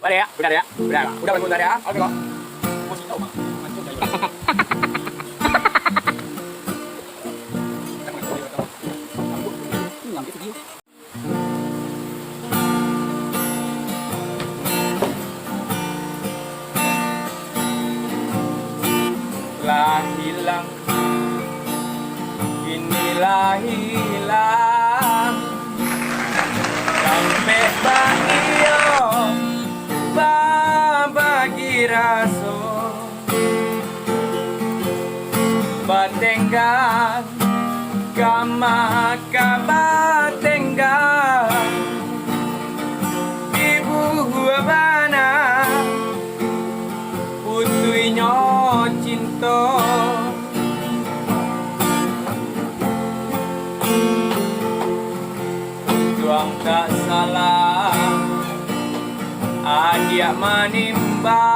Boleh ya? Benar ya? Benar. Udah bentar ya. Oke kok. Musik tahu mah. Mancung dari. Ngambil video. Lah hilang, inilah hilang sampai bagio bagi raso batenggan kama kabatenggan ibu bana putuinyo cinta tuang tak salah adia menimba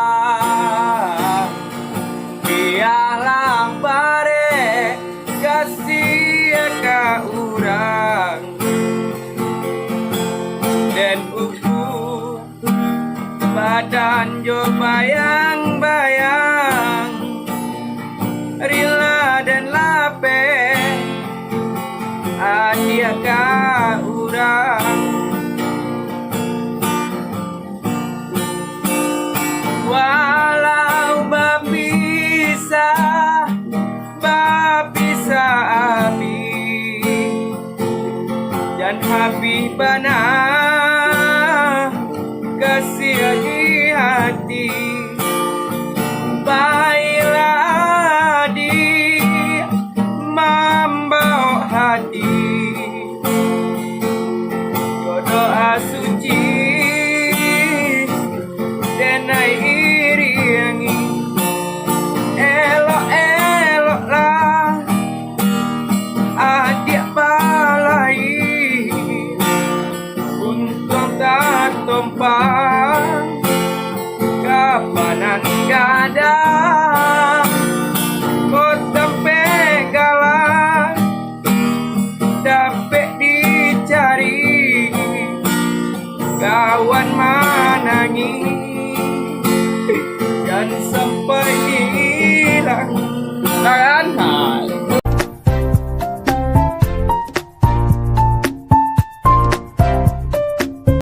biarlah bare kasih ke urang dan ukur badan jo bayang-bayang rila dan lape adia ka urang walau bapisah abi dan habibana kasih di hati baiklah di membawa hati jodoh suci dan iringi elok-elok lah adik balai untung tak tumpang kapanan gada